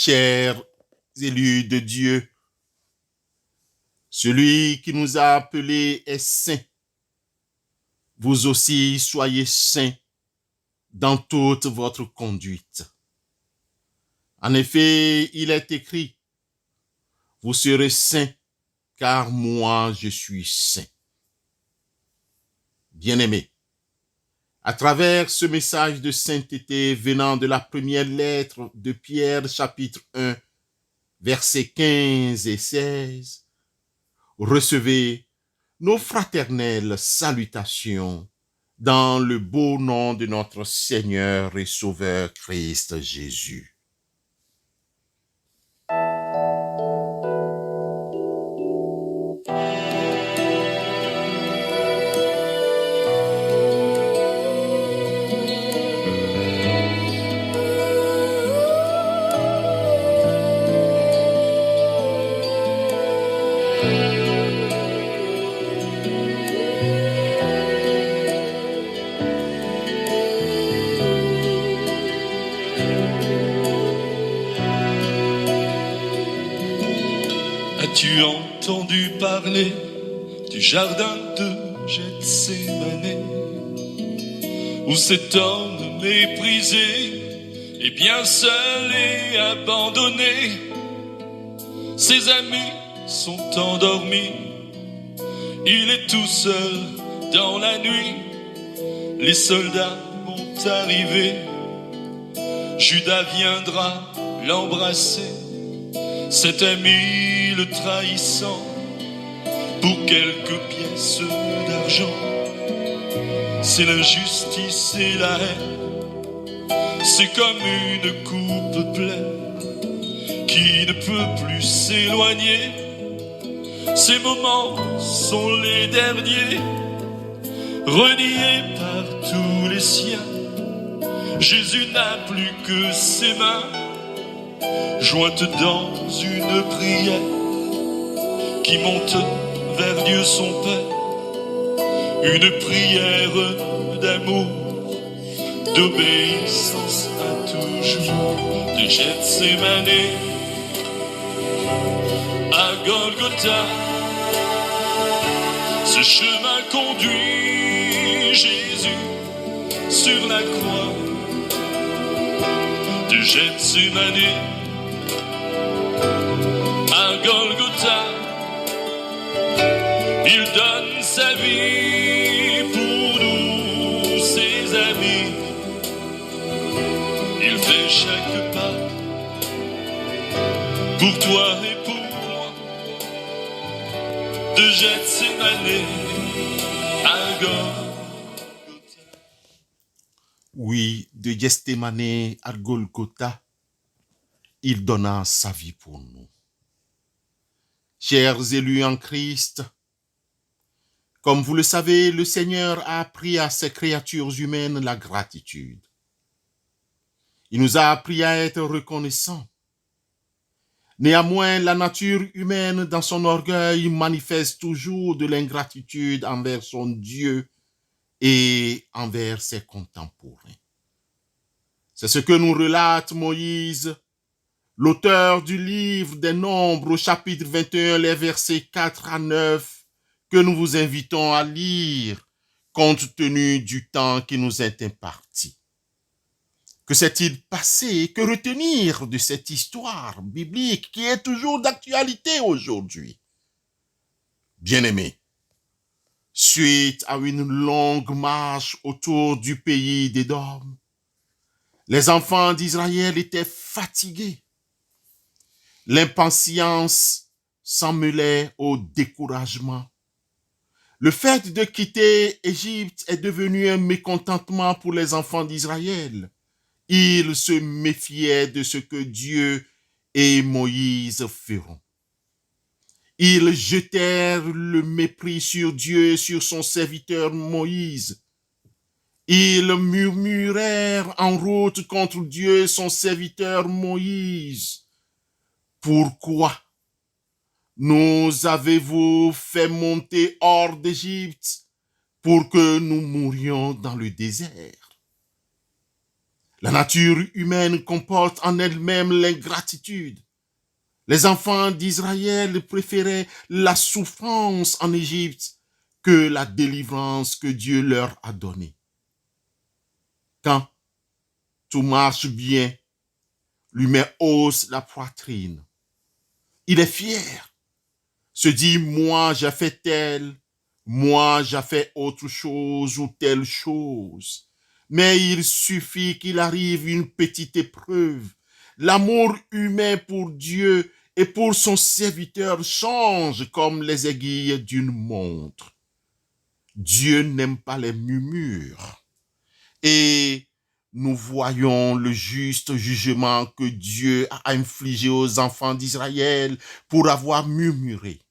Chers élus de Dieu, celui qui nous a appelés est saint. Vous aussi soyez saints dans toute votre conduite. En effet, il est écrit, vous serez saints, car moi je suis saint. Bien-aimés, à travers ce message de sainteté venant de la première lettre de Pierre, chapitre 1, versets 15 et 16, recevez nos fraternelles salutations dans le beau nom de notre Seigneur et Sauveur Christ Jésus. As-tu entendu parler du jardin de Gethsémane, où cet homme méprisé est bien seul et abandonné? Ses amis sont endormis, il est tout seul dans la nuit. Les soldats vont arriver, Judas viendra l'embrasser, cet ami le trahissant pour quelques pièces d'argent. C'est l'injustice et la haine, c'est comme une coupe pleine qui ne peut plus s'éloigner. Ces moments sont les derniers, renié par tous les siens. Jésus n'a plus que ses mains jointes dans une prière qui monte vers Dieu son Père, une prière d'amour, d'obéissance à toujours. De Gethsémane à Golgotha, ce chemin conduit Jésus sur la croix. De Gethsémane à Golgotha, il donne sa vie pour nous, ses amis. Il fait chaque pas pour toi et pour moi. De Gethsémane à Golgotha. Oui, de Gethsémane à Golgotha, il donna sa vie pour nous. Chers élus en Christ, comme vous le savez, le Seigneur a appris à ses créatures humaines la gratitude. Il nous a appris à être reconnaissants. Néanmoins, la nature humaine, dans son orgueil, manifeste toujours de l'ingratitude envers son Dieu et envers ses contemporains. C'est ce que nous relate Moïse, l'auteur du livre des Nombres, au chapitre 21, les versets 4 à 9, que nous vous invitons à lire, compte tenu du temps qui nous est imparti. Que s'est-il passé? Que retenir de cette histoire biblique qui est toujours d'actualité aujourd'hui? Bien-aimés, suite à une longue marche autour du pays d'Édom, les enfants d'Israël étaient fatigués. L'impatience s'en mêlait au découragement. Le fait de quitter Égypte est devenu un mécontentement pour les enfants d'Israël. Ils se méfiaient de ce que Dieu et Moïse feront. Ils jetèrent le mépris sur Dieu et sur son serviteur Moïse. Ils murmurèrent en route contre Dieu et son serviteur Moïse. Pourquoi nous avez-vous fait monter hors d'Égypte pour que nous mourions dans le désert? La nature humaine comporte en elle-même l'ingratitude. Les enfants d'Israël préféraient la souffrance en Égypte que la délivrance que Dieu leur a donnée. Quand tout marche bien, l'humain hausse la poitrine. Il est fier, se dit, moi j'ai fait tel, moi j'ai fait autre chose ou telle chose. Mais il suffit qu'il arrive une petite épreuve. L'amour humain pour Dieu et pour son serviteur change comme les aiguilles d'une montre. Dieu n'aime pas les murmures. Et nous voyons le juste jugement que Dieu a infligé aux enfants d'Israël pour avoir murmuré.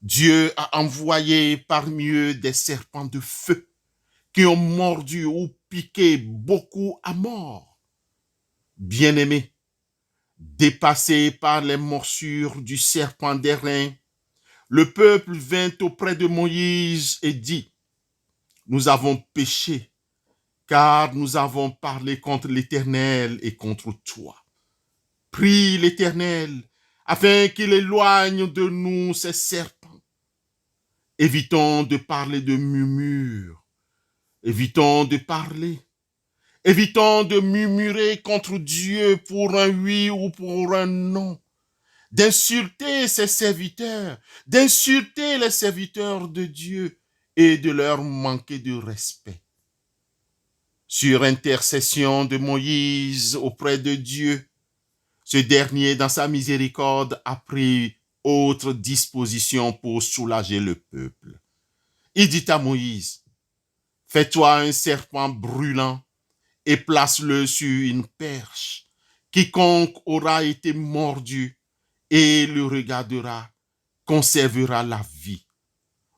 Dieu a envoyé parmi eux des serpents de feu qui ont mordu ou piqué beaucoup à mort. Bien-aimés, dépassé par les morsures du serpent d'airain, le peuple vint auprès de Moïse et dit, « Nous avons péché, car nous avons parlé contre l'Éternel et contre toi. Prie l'Éternel, afin qu'il éloigne de nous ces serpents. Évitons de parler de murmures, évitons de parler, évitons de murmurer contre Dieu pour un oui ou pour un non, d'insulter ses serviteurs, d'insulter les serviteurs de Dieu et de leur manquer de respect. Sur intercession de Moïse auprès de Dieu, ce dernier, dans sa miséricorde, a pris autre disposition pour soulager le peuple. Il dit à Moïse, « Fais-toi un serpent brûlant et place-le sur une perche. Quiconque aura été mordu et le regardera, conservera la vie. »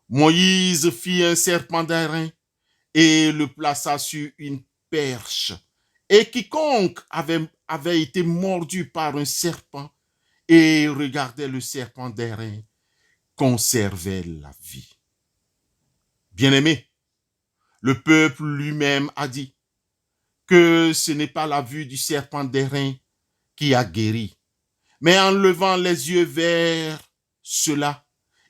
Moïse fit un serpent d'airain et le plaça sur une perche. Et quiconque avait été mordu par un serpent et regardait le serpent d'airain conservait la vie. Bien-aimé, le peuple lui-même a dit que ce n'est pas la vue du serpent d'airain qui a guéri, mais en levant les yeux vers cela,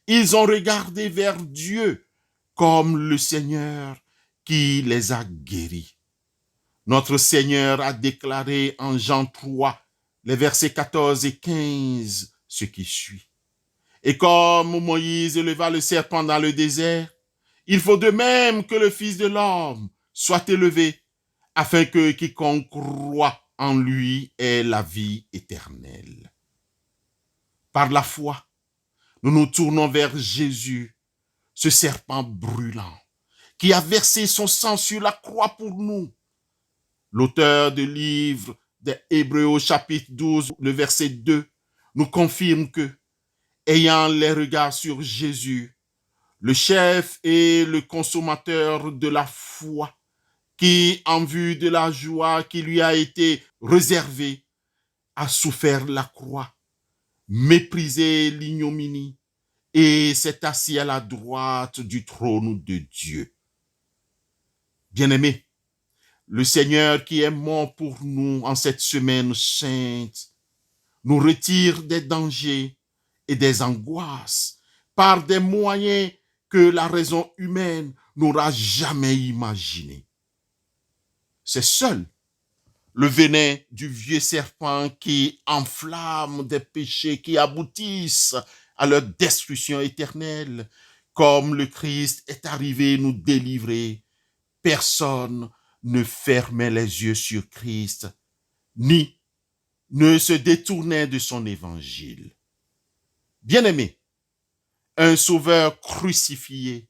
ils ont regardé vers Dieu comme le Seigneur qui les a guéris. Notre Seigneur a déclaré en Jean 3, les versets 14 et 15, ce qui suit. Et comme Moïse éleva le serpent dans le désert, il faut de même que le Fils de l'homme soit élevé, afin que quiconque croit en lui ait la vie éternelle. Par la foi, nous nous tournons vers Jésus, ce serpent brûlant, qui a versé son sang sur la croix pour nous. L'auteur du livre des Hébreux au chapitre 12, le verset 2, nous confirme que, ayant les regards sur Jésus, le chef et le consommateur de la foi, qui, en vue de la joie qui lui a été réservée, a souffert la croix, méprisé l'ignominie, et s'est assis à la droite du trône de Dieu. Bien-aimés, le Seigneur qui est mort pour nous en cette semaine sainte nous retire des dangers et des angoisses par des moyens que la raison humaine n'aura jamais imaginés. C'est seul le venin du vieux serpent qui enflamme des péchés qui aboutissent à leur destruction éternelle. Comme le Christ est arrivé nous délivrer, personne ne fermait les yeux sur Christ, ni ne se détournait de son évangile. Bien-aimé, un sauveur crucifié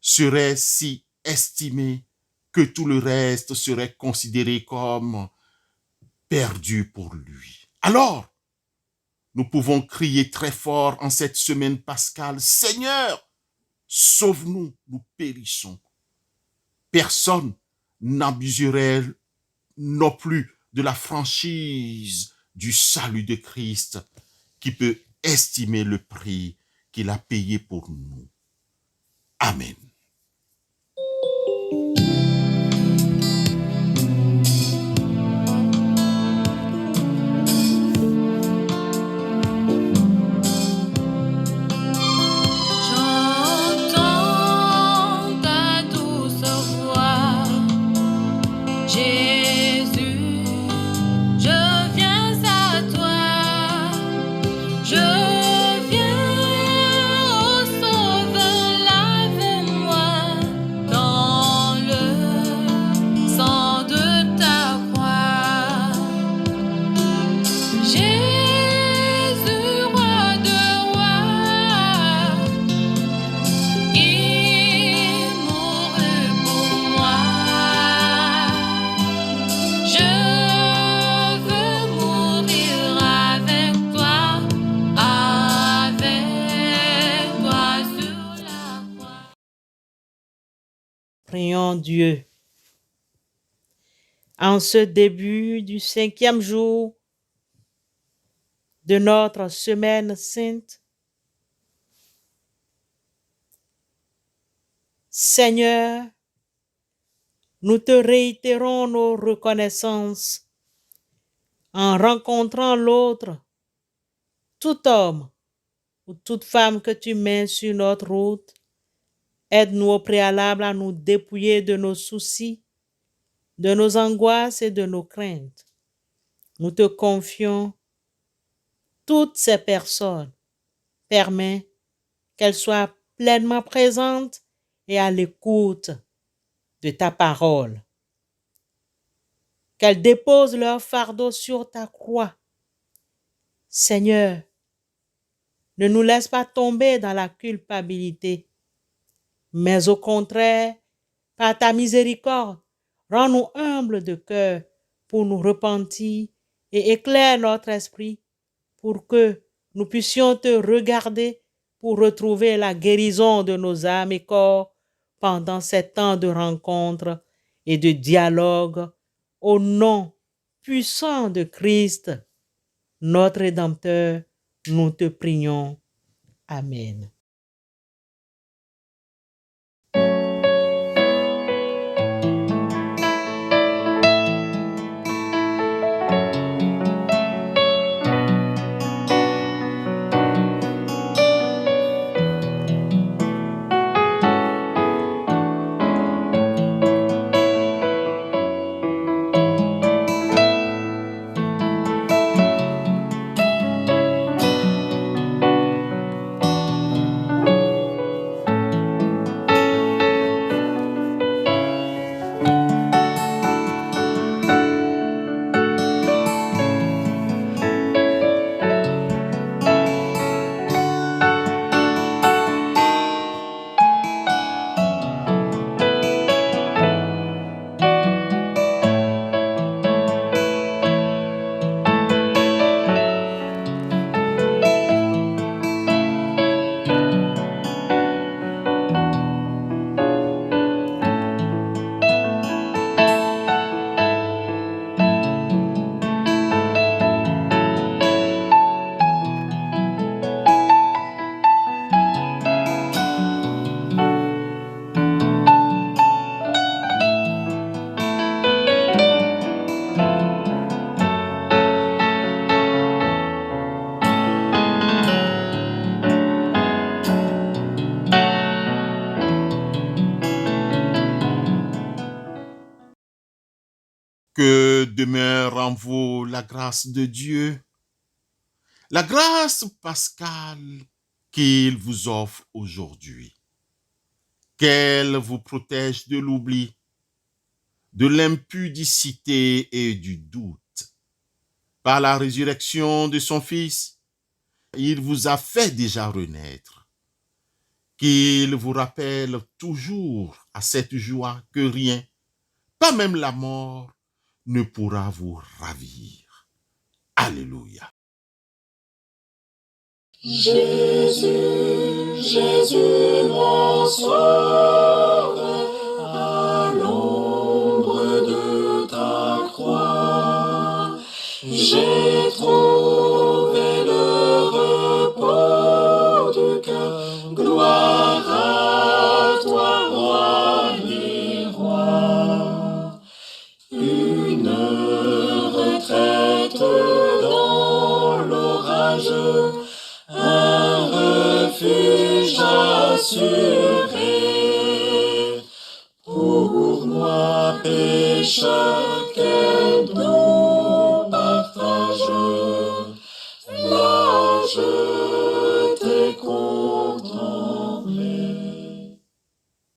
serait si estimé que tout le reste serait considéré comme perdu pour lui. Alors, nous pouvons crier très fort en cette semaine pascale, « Seigneur, sauve-nous, nous périssons. » Personne n'abuserait non plus de la franchise du salut de Christ qui peut estimer le prix qu'il a payé pour nous. Amen. Prions Dieu. En ce début du 5e jour de notre semaine sainte, Seigneur, nous te réitérons nos reconnaissances en rencontrant l'autre, tout homme ou toute femme que tu mets sur notre route. Aide-nous au préalable à nous dépouiller de nos soucis, de nos angoisses et de nos craintes. Nous te confions toutes ces personnes. Permets qu'elles soient pleinement présentes et à l'écoute de ta parole. Qu'elles déposent leur fardeau sur ta croix. Seigneur, ne nous laisse pas tomber dans la culpabilité, mais au contraire, par ta miséricorde, rends-nous humbles de cœur pour nous repentir et éclaire notre esprit pour que nous puissions te regarder pour retrouver la guérison de nos âmes et corps pendant ces temps de rencontres et de dialogue au nom puissant de Christ, notre Rédempteur, nous te prions. Amen. Que demeure en vous la grâce de Dieu, la grâce pascale qu'il vous offre aujourd'hui, qu'elle vous protège de l'oubli, de l'impudicité et du doute. Par la résurrection de son Fils, il vous a fait déjà renaître, qu'il vous rappelle toujours à cette joie que rien, pas même la mort, ne pourra vous ravir. Alléluia. Jésus, Jésus, mon sauveur, à l'ombre de ta croix, j'ai trouvé le repos de cœur. Gloire à toi, roi des rois. Une retraite dans l'orage, un refuge assuré. Pour moi, pécheur, quel doux partage. Là Je